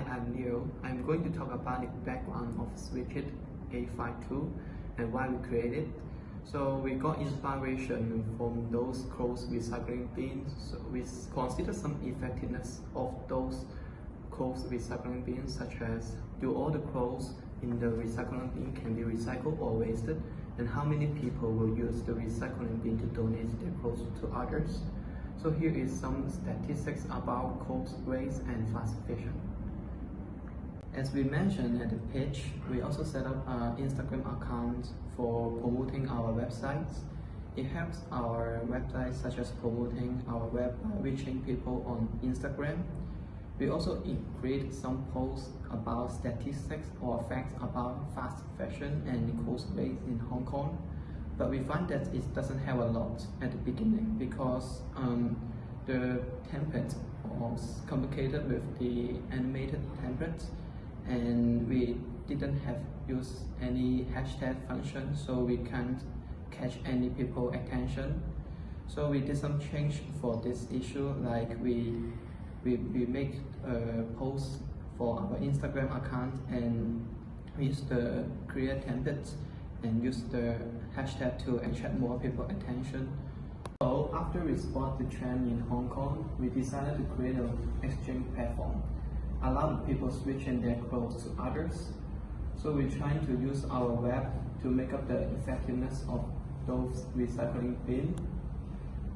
I'm Neil. I'm going to talk about the background of SwitchIt A52 and why we created it. So we got inspiration from those clothes recycling bins. So we consider some effectiveness of those clothes recycling bins, such as do all the clothes in the recycling bin can be recycled or wasted, and how many people will use the recycling bin to donate their clothes to others. So here is some statistics about clothes waste and fast fashion. As we mentioned at the page, we also set up an Instagram account for promoting our websites. It helps our website, such as promoting our web by reaching people on Instagram. We also create some posts about statistics or facts about fast fashion and clothes waste in Hong Kong. But we find that it doesn't have a lot at the beginning because the template was complicated with the animated template, and we didn't have used any hashtag function, so we can't catch any people attention. So we did some change for this issue, like we make a post for our Instagram account and use the create template and use the hashtag to attract more people attention. So after we spot the trend in Hong Kong, we decided to create an exchange platform, allow the people switching their clothes to others. So we're trying to use our web to make up the effectiveness of those recycling bins.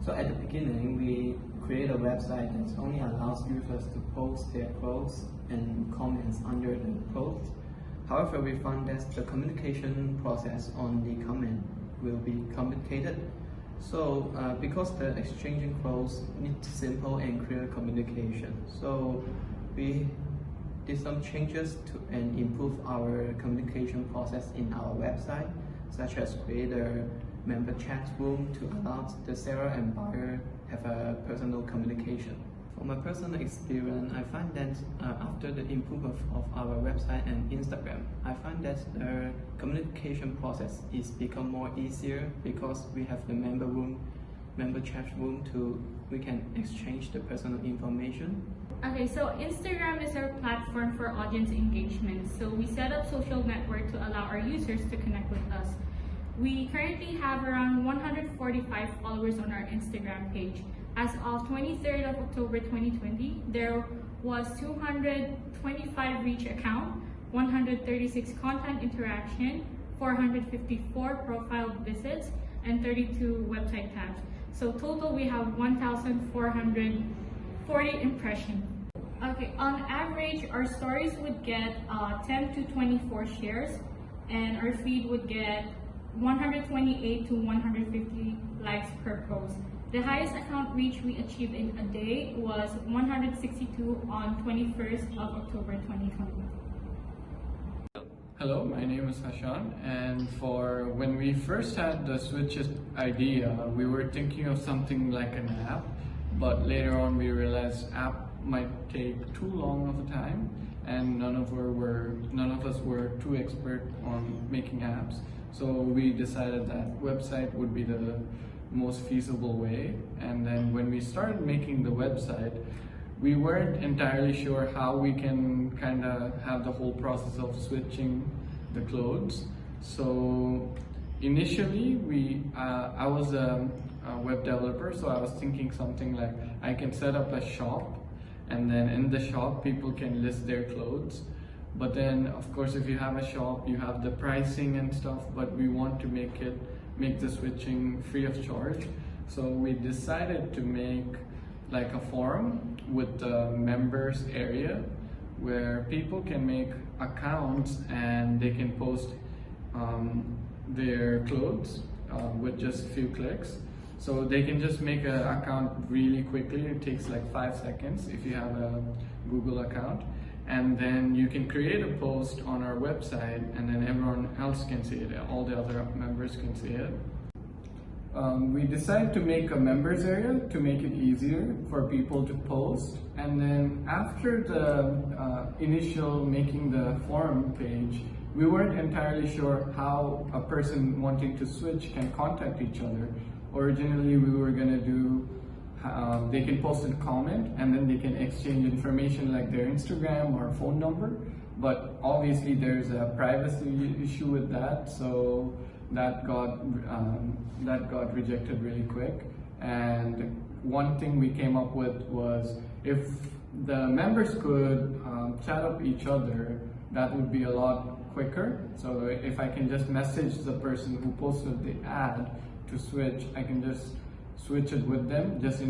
So at the beginning, we create a website that only allows users to post their clothes and comments under the post. However, we found that the communication process on the comment will be complicated. So because the exchanging clothes needs simple and clear communication, so we did some changes to and improve our communication process in our website, such as create a member chat room to allow the seller and buyer have a personal communication. From my personal experience, I find that after the improvement of our website and Instagram, I find that the communication process is become more easier because we have the member chat room we can exchange the personal information. Okay, so Instagram is our platform for audience engagement. So we set up social network to allow our users to connect with us. We currently have around 145 followers on our Instagram page. As of 23rd of October 2020, there was 225 reach account, 136 content interaction, 454 profile visits, and 32 website tabs. So total we have 1,440 impressions. Okay, on average, our stories would get 10 to 24 shares, and our feed would get 128 to 150 likes per post. The highest account reach we achieved in a day was 162 on 21st of October 2020. Hello, my name is Hashan, and for when we first had the SwitchIt idea, we were thinking of something like an app, but later on we realized app might take too long of a time, and none of us were too expert on making apps. So we decided that website would be the most feasible way. And then when we started making the website, we weren't entirely sure how we can kind of have the whole process of switching the clothes. So initially I was a web developer, so I was thinking something like I can set up a shop, and then in the shop people can list their clothes. But then of course if you have a shop, you have the pricing and stuff, but we want to make the switching free of charge. So we decided to make like a forum with the members area where people can make accounts and they can post their clothes with just a few clicks. So they can just make an account really quickly. It takes like 5 seconds if you have a Google account. And then you can create a post on our website, and then everyone else can see it, all the other members can see it. We decided to make a members area to make it easier for people to post. And then after the initial making the forum page, we weren't entirely sure how a person wanting to switch can contact each other. Originally we were going to they can post a comment and then they can exchange information like their Instagram or phone number. But obviously there's a privacy issue with that, so that got rejected really quick. And one thing we came up with was if the members could chat up each other, that would be a lot quicker. So if I can just message the person who posted the ad to switch, I can just switch it with them, just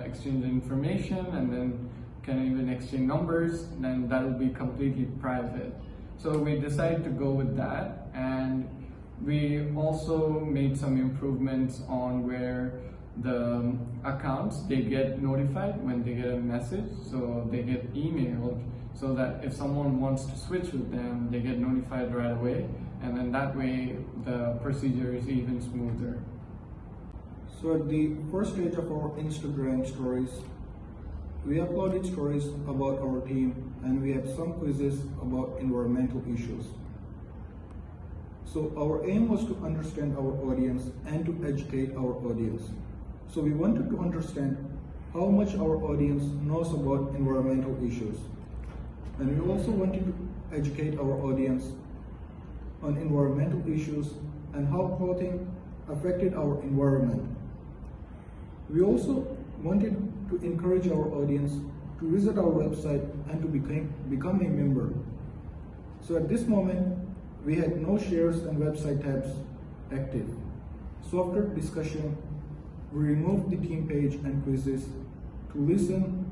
exchange information, and then can even exchange numbers, then that will be completely private. So we decided to go with that, and we also made some improvements on where the accounts, they get notified when they get a message, so they get emailed, so that if someone wants to switch with them, they get notified right away, and then that way the procedure is even smoother. So at the first stage of our Instagram stories, we uploaded stories about our team, and we had some quizzes about environmental issues. So our aim was to understand our audience and to educate our audience. So we wanted to understand how much our audience knows about environmental issues. And we also wanted to educate our audience on environmental issues and how clothing affected our environment. We also wanted to encourage our audience to visit our website and to become a member. So at this moment, we had no shares and website tabs active. So after discussion, we removed the team page and quizzes to listen,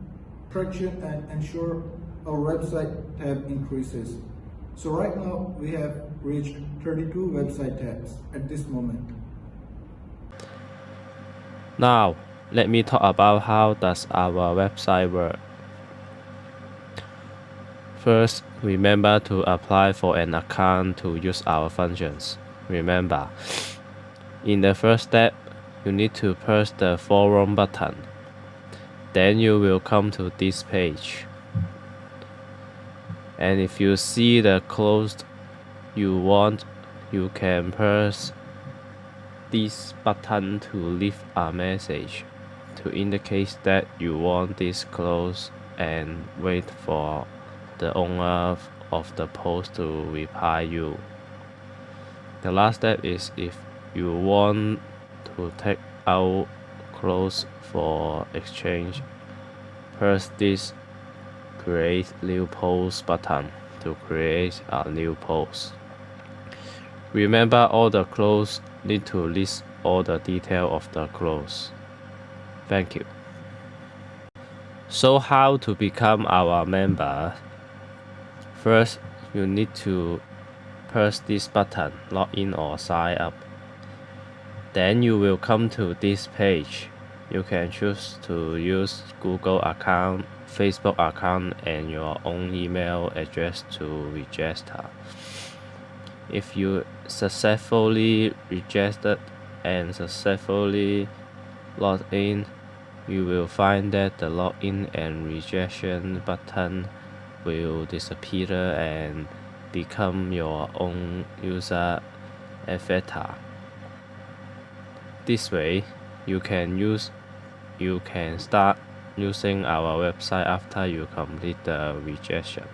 traction, and ensure our website tab increases. So right now, we have reached 32 website tabs at this moment. Now, let me talk about how does our website work. First, remember to apply for an account to use our functions. Remember, in the first step, you need to press the forum button. Then you will come to this page. And if you see the clothes you want, you can press this button to leave a message to indicate that you want this clothes and wait for the owner of the post to reply you. The last step is if you want to take out clothes for exchange, press this create new post button to create a new post. Remember, all the clothes need to list all the detail of the clothes. Thank you. So how to become our member? First, you need to press this button, login or sign up. Then you will come to this page. You can choose to use Google account, Facebook account, and your own email address to register. If you successfully registered and successfully logged in, you will find that the login and rejection button will disappear and become your own user avatar. This way, you can start using our website after you complete the rejection.